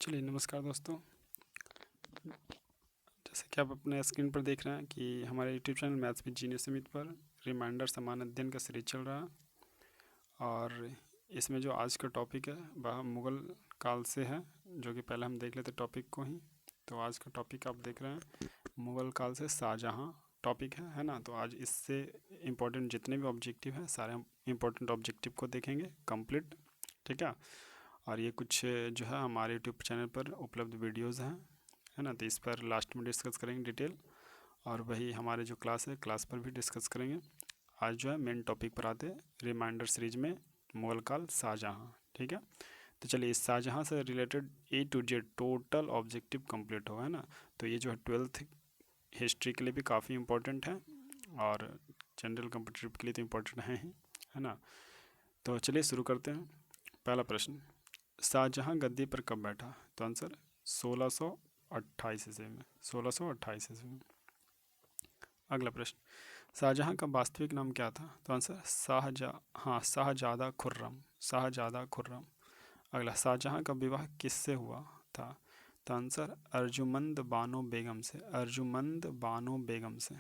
चलिए नमस्कार दोस्तों। जैसे कि आप अपने स्क्रीन पर देख रहे हैं कि हमारे YouTube channel maths with genius समिति पर रिमाइंडर समान अध्ययन का सीरीज चल रहा है और इसमें जो आज का टॉपिक है वह मुगल काल से है, जो कि पहले हम देख लेते टॉपिक को ही। तो आज का टॉपिक आप देख रहे हैं मुगल काल से शाहजहाँ टॉपिक है ना। तो आज इससे इम्पोर्टेंट जितने भी ऑब्जेक्टिव हैं सारे हम इम्पोर्टेंट ऑब्जेक्टिव को देखेंगे कंप्लीट, ठीक है। और ये कुछ जो है हमारे यूट्यूब चैनल पर उपलब्ध वीडियोज़ हैं, है ना। तो इस पर लास्ट में डिस्कस करेंगे डिटेल, और वही हमारे जो क्लास है क्लास पर भी डिस्कस करेंगे। आज जो है मेन टॉपिक पर आते हैं रिमाइंडर सीरीज में मुगल काल शाहजहाँ, ठीक है। तो चलिए इस शाहजहाँ से related A to Z total objective complete होगा, है ना। तो ये जो है 12th हिस्ट्री के लिए भी काफ़ी इम्पोर्टेंट है और जनरल कम्पिटिटिव के लिए तो इम्पोर्टेंट है ही, है ना। तो चलिए शुरू करते हैं। पहला प्रश्न, शाहजहाँ गद्दी पर कब बैठा? तो आंसर 1628 ईस्वी में, 1628 ईस्वी में। अगला प्रश्न, शाहजहाँ का वास्तविक नाम क्या था? तो आंसर शाहजादा खुर्रम, शाहजादा खुर्रम। अगला, शाहजहाँ का विवाह किससे हुआ था? तो आंसर अर्जुमंद बानो बेगम से, अर्जुमंद बानो बेगम से।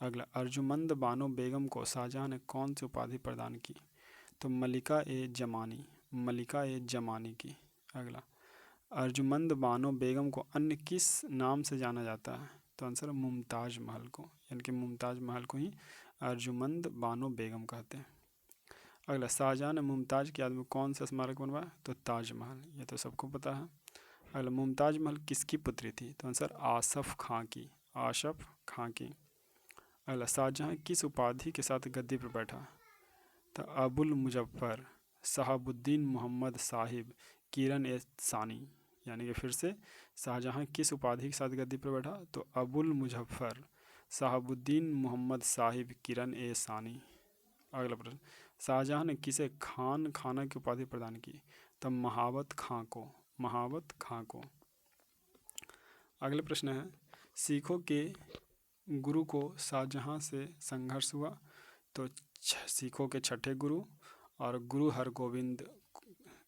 अगला, अर्जुमंद बानो बेगम को शाहजहाँ ने कौन सी उपाधि प्रदान की? तो मलिका ए जमानी, मलिका ए जमानी की। अगला, अर्जुमंद बानो बेगम को अन्य किस नाम से जाना जाता है? तो आंसर मुमताज़ महल को, यानी कि मुमताज़ महल को ही अर्जुमंद बानो बेगम कहते हैं। अगला, शाहजहाँ ने मुमताज़ की याद में कौन सा स्मारक बनवाया? तो ताजमहल, ये तो सबको पता है। अगला, मुमताज़ महल किसकी पुत्री थी? तो आंसर आसफ़ खां की, आसफ़ खां की। अगला, शाहजहाँ किस उपाधि के साथ गद्दी पर बैठा? तो अबुल मुजफ्फर शहाबुद्दीन मोहम्मद साहिब किरण ए सानी, यानी कि फिर से शाहजहाँ किस उपाधि के साथ गद्दी पर बैठा? तो अबुल मुजफ्फर शहाबुद्दीन मोहम्मद साहिब किरण ए सानी। अगला प्रश्न, शाहजहाँ ने किसे खान खाना की उपाधि प्रदान की? तब महावत खां को, महावत खां को। अगला प्रश्न है, सिखों के गुरु को शाहजहाँ से संघर्ष हुआ? तो सिखों के छठे गुरु और गुरु हरगोविंद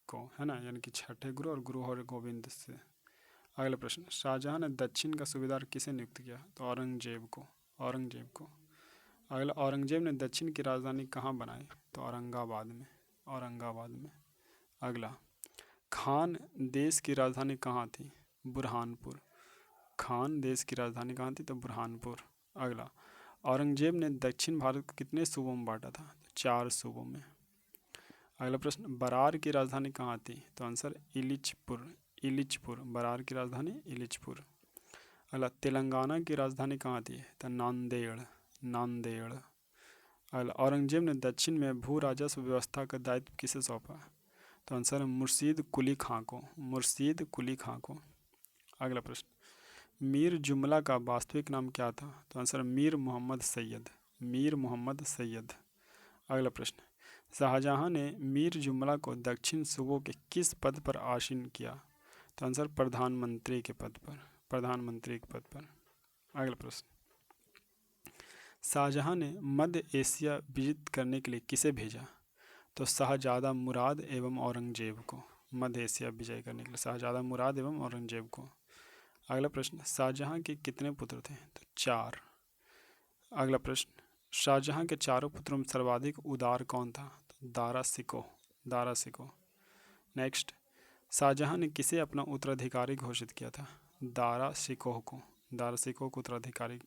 को, है ना, यानी कि छठे गुरु और गुरु हरगोविंद से। अगला प्रश्न, शाहजहाँ ने दक्षिण का सूबेदार किसे नियुक्त किया? तो औरंगजेब को, औरंगजेब को। अगला, औरंगजेब ने दक्षिण की राजधानी कहाँ बनाई? तो औरंगाबाद में, औरंगाबाद में। अगला, खान देश की राजधानी कहाँ थी? बुरहानपुर, खान देश की राजधानी कहाँ थी? तो बुरहानपुर। अगला, औरंगजेब ने दक्षिण भारत को कितने सूबों में बांटा था? तो 4 सूबों में। अगला प्रश्न, बरार की राजधानी कहाँ थी? तो आंसर इलिचपुर, इलिचपुर, बरार की राजधानी इलिचपुर। अगला, तेलंगाना की राजधानी कहाँ थी? तो नांदेड़, नांदेड़। अगला, औरंगजेब ने दक्षिण में भू राजस्व व्यवस्था का दायित्व किसे सौंपा? तो आंसर मुर्शीद कुली खां को, मुर्शीद कुली खां को। अगला प्रश्न, मीर जुमला का वास्तविक नाम क्या था? तो आंसर मीर मोहम्मद सैयद, मीर मोहम्मद सैयद। अगला प्रश्न, शाहजहाँ ने मीर जुमला को दक्षिण सूबों के किस पद पर आसीन किया? तो आंसर प्रधानमंत्री के पद पर, प्रधानमंत्री के पद पर। अगला प्रश्न, शाहजहाँ ने मध्य एशिया विजित करने के लिए किसे भेजा? तो शाहजादा मुराद एवं औरंगजेब को, मध्य एशिया विजय करने के लिए शाहजादा मुराद एवं औरंगजेब को। अगला प्रश्न, शाहजहाँ के कितने पुत्र थे? तो 4। अगला प्रश्न, शाहजहाँ के चारों पुत्रों में सर्वाधिक उदार कौन था? तो दारा सिकोह, दारा सिकोह। नेक्स्ट, शाहजहाँ ने किसे अपना उत्तराधिकारी घोषित किया था? दारा सिकोह को, दारा सिकोह को उत्तराधिकारी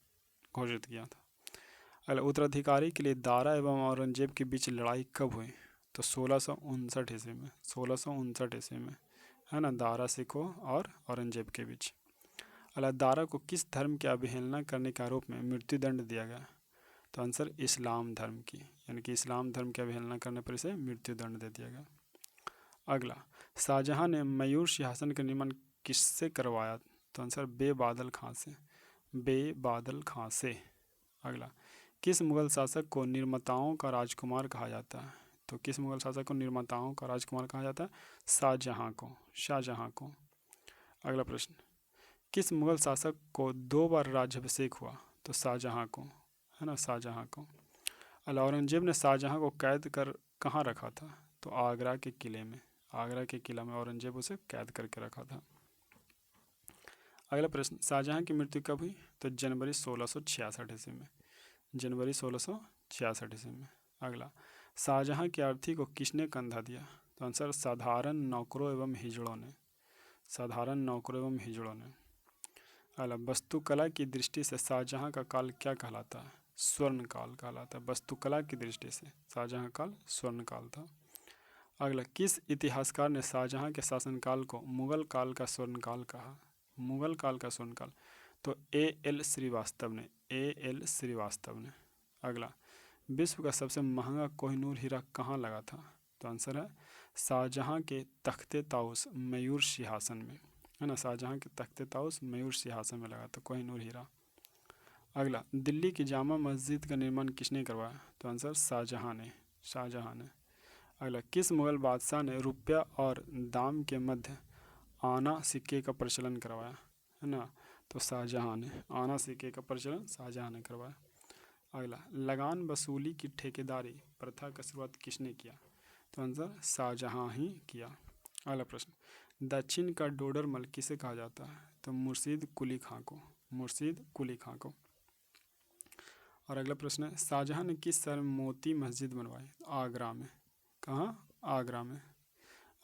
घोषित किया था। अगला, उत्तराधिकारी के लिए दारा एवं औरंगजेब के बीच लड़ाई कब हुई? तो 1659 ईस्वी में, 1659 ईस्वी में, है ना, दारा सिकोह और औरंगजेब के बीच। अगला, दारा को किस धर्म की अवहेलना करने के आरोप में मृत्युदंड दिया गया? तो आंसर इस्लाम धर्म की, यानी कि इस्लाम धर्म की अवहेलना करने पर इसे मृत्युदंड दे दिया गया। अगला, शाहजहाँ ने मयूर सिंहासन का निर्माण किससे करवाया? तो आंसर बेबादल खां से, बेबादल खां से। अगला, किस मुगल शासक को निर्माताओं का राजकुमार कहा जाता है? तो किस मुगल शासक को निर्माताओं का राजकुमार कहा जाता है? शाहजहाँ को, शाहजहाँ को। अगला प्रश्न, किस मुगल शासक को 2 बार राज्याभिषेक हुआ? तो शाहजहाँ को, है ना, शाहजहाँ को। औरंगजेब ने शाहजहाँ को कैद कर कहाँ रखा था? तो आगरा के किले में, आगरा के किला में औरंगजेब उसे कैद करके रखा था। अगला प्रश्न, शाहजहाँ की मृत्यु कब हुई? तो जनवरी 1666 ईस्वी में, जनवरी 1666 ईस्वी में। अगला, शाहजहाँ की अर्थी को किसने कंधा दिया? तो आंसर साधारण नौकरों एवं हिजड़ों ने, साधारण नौकरों एवं हिजड़ों ने। अगला, वास्तुकला की दृष्टि से शाहजहाँ का काल क्या कहलाता है? स्वर्ण काल कहलाता है। वास्तुकला की दृष्टि से शाहजहाँ काल स्वर्ण काल था। अगला, किस इतिहासकार ने शाहजहाँ के शासनकाल को मुगल काल का स्वर्ण काल कहा? मुगल काल का स्वर्ण काल, तो A.L. श्रीवास्तव ने, A.L. श्रीवास्तव ने। अगला, विश्व का सबसे महंगा कोहिनूर हीरा कहाँ लगा था? तो आंसर है शाहजहाँ के तख्ते ताउस मयूर सिंहासन में, है ना, शाहजहाँ के तख्ते ताउस मयूर सिंहासन में लगा था कोहिनूर हीरा। अगला, दिल्ली की जामा मस्जिद का निर्माण किसने करवाया? तो आंसर शाहजहाँ ने, शाहजहाँ ने। अगला, किस मुगल बादशाह ने रुपया और दाम के मध्य आना सिक्के का प्रचलन करवाया? है ना, तो शाहजहाँ ने, आना सिक्के का प्रचलन शाहजहाँ ने करवाया। अगला, लगान वसूली की ठेकेदारी प्रथा का शुरुआत किसने किया? तो आंसर शाहजहाँ ही किया। अगला प्रश्न, दक्षिण का डोडरमल किसे कहा जाता है? तो मुर्शीद कुली खां को, मुर्शीद कुली खां को। और अगला प्रश्न है, शाहजहाँ ने किस शहर में मोती मस्जिद बनवाई? आगरा में। कहाँ? आगरा में।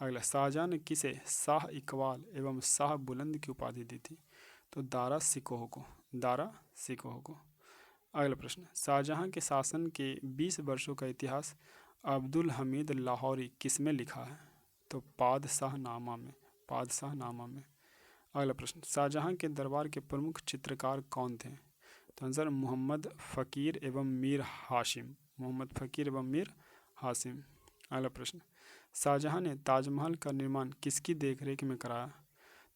अगला, शाहजहाँ ने किसे शाह इकबाल एवं शाह बुलंद की उपाधि दी थी? तो दारा सिकोह को, दारा सिकोह को। अगला प्रश्न, शाहजहाँ के शासन के 20 वर्षों का इतिहास अब्दुल हमीद लाहौरी किस में लिखा है? तो पादशाहनामा में, पादशाहनामा में। अगला प्रश्न, शाहजहाँ के दरबार के प्रमुख चित्रकार कौन थे? तो आंसर मोहम्मद फ़कीर एवं मीर हाशिम, मोहम्मद फ़कीर एवं मीर हाशिम। अगला प्रश्न, शाहजहाँ ने ताजमहल का निर्माण किसकी देखरेख में कराया?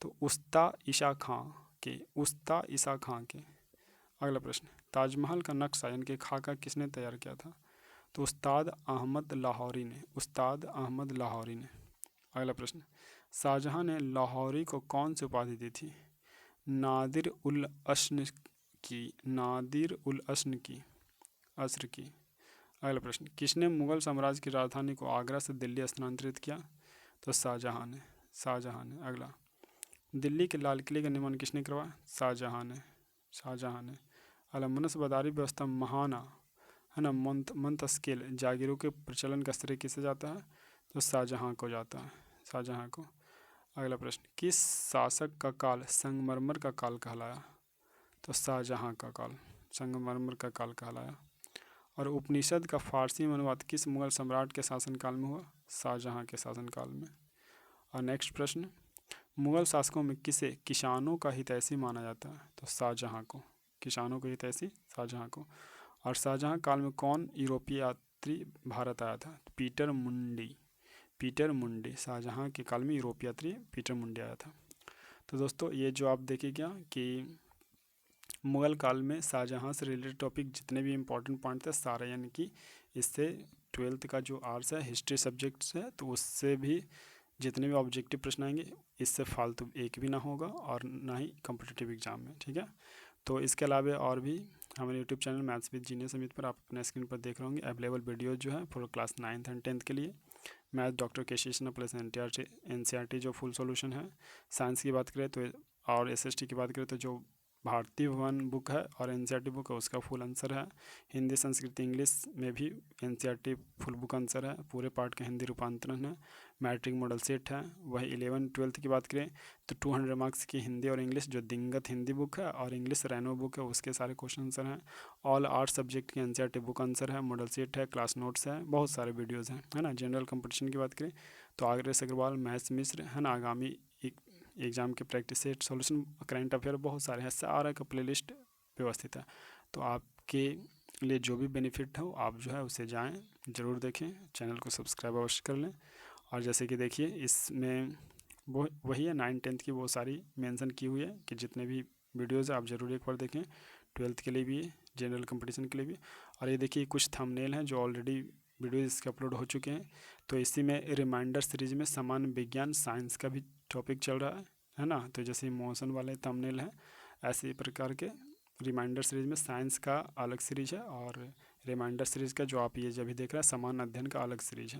तो उस्ता ईसा खां के, उस्ता ईसा खां के। अगला प्रश्न, ताजमहल का नक्शा यानी कि खाका किसने तैयार किया था? तो उस्ताद अहमद लाहौरी ने, उस्ताद अहमद लाहौरी ने। अगला प्रश्न, शाहजहाँ ने लाहौरी को कौन सी उपाधि दी थी? नादिर उल अशन की, नादिर उल अशन की, असर की। अगला प्रश्न, किसने मुगल साम्राज्य की राजधानी को आगरा से दिल्ली स्थानांतरित किया? तो शाहजहाँ ने, शाहजहाँ ने। अगला, दिल्ली के लाल किले का निर्माण किसने करवाया? शाहजहाँ ने, शाहजहाँ ने। अगला, मनसबदारी व्यवस्था महाना, है ना, मंतस्केल जागीरों के प्रचलन का श्रेय किसे जाता है? तो शाहजहाँ को जाता है, शाहजहाँ को। अगला प्रश्न, किस शासक का काल संगमरमर का काल कहलाया? तो शाहजहाँ का काल, संगमरमर का काल कहलाया। और उपनिषद का फारसी में अनुवाद किस मुगल सम्राट के शासनकाल में हुआ? शाहजहाँ के शासनकाल में। और नेक्स्ट प्रश्न, मुगल शासकों में किसे किसानों का हितैषी माना जाता है? तो शाहजहाँ को, किसानों के हितैषी शाहजहाँ को। और शाहजहाँ काल में कौन यूरोपीय यात्री भारत आया था? पीटर मुंडी, पीटर मुंडी, शाहजहाँ के काल में यूरोपीय यात्री पीटर मुंडी आया था। तो दोस्तों, ये जो आप देखिएगा कि मुग़ल काल में शाहजहाँ से रिलेटेड टॉपिक जितने भी इम्पोर्टेंट पॉइंट थे सारे, यानी कि इससे 12th का जो आर्ट्स है हिस्ट्री सब्जेक्ट्स है तो उससे भी जितने भी ऑब्जेक्टिव प्रश्न आएंगे इससे फालतू एक भी ना होगा और ना ही कॉम्पिटिटिव एग्जाम में, ठीक है। तो इसके अलावा और भी हमारे YouTube channel maths with genius Amit पर आप अपने स्क्रीन पर देख रहे होंगे अवेलेबल वीडियो जो है for class 9th and 10th के लिए। मैथ डॉक्टर के कृष्णा प्लस NCERT जो फुल सॉल्यूशन है। साइंस की बात करें तो और SST की बात करें तो जो भारतीय भवन बुक है और NCERT बुक है उसका फुल आंसर है। हिंदी संस्कृत इंग्लिश में भी NCERT फुल बुक आंसर है, पूरे पार्ट का हिंदी रूपांतरण है। मैट्रिक मॉडल सेट है। वही 11th-12th की बात करें तो 200 मार्क्स की हिंदी और इंग्लिश जो दिंगत हिंदी बुक है और इंग्लिश रैनो बुक है उसके सारे क्वेश्चन आंसर हैं। ऑल आर्ट्स सब्जेक्ट की NCERT बुक आंसर है, मॉडल सेट है, क्लास नोट्स है, बहुत सारे वीडियोज़ हैं, है ना। जनरल कंपटीशन की बात करें तो आग्रेस अग्रवाल, महेश मिश्र, है ना, आगामी एग्ज़ाम के practice set solution, current affair, बहुत सारे हैं, सारा का प्लेलिस्ट व्यवस्थित है। तो आपके लिए जो भी बेनिफिट हो आप जो है उसे जाएं ज़रूर देखें, चैनल को सब्सक्राइब अवश्य कर लें। और जैसे कि देखिए इसमें वो वही है 9th-10th की वो सारी मेंशन की हुई है कि जितने भी वीडियोज़ आप ज़रूर एक बार देखें, 12th के लिए भी, जनरल कंपटीशन के लिए भी। और ये देखिए कुछ थंबनेल हैं जो ऑलरेडी वीडियो इसके अपलोड हो चुके हैं। तो इसी में रिमाइंडर सीरीज में सामान्य विज्ञान साइंस का भी टॉपिक चल रहा है ना। तो जैसे मोशन वाले थंबनेल हैं ऐसे प्रकार के रिमाइंडर सीरीज में साइंस का अलग सीरीज है और रिमाइंडर सीरीज़ का जो आप ये जब भी देख रहे हैं सामान्य अध्ययन का अलग सीरीज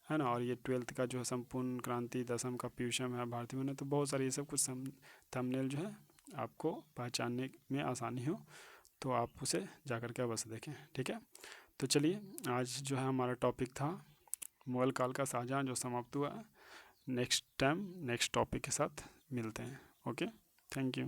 है ना। और ये 12th का जो है संपूर्ण क्रांति, दसम का पीयूषम है, भारतीय में, तो बहुत सारे ये सब कुछ थंबनेल जो है आपको पहचानने में आसानी हो तो आप उसे जा कर के अवश्य देखें। ठीक है, तो चलिए आज जो है हमारा टॉपिक था मुग़ल काल का शाहजहाँ, जो समाप्त हुआ। नेक्स्ट टाइम नेक्स्ट टॉपिक के साथ मिलते हैं। Okay, thank you.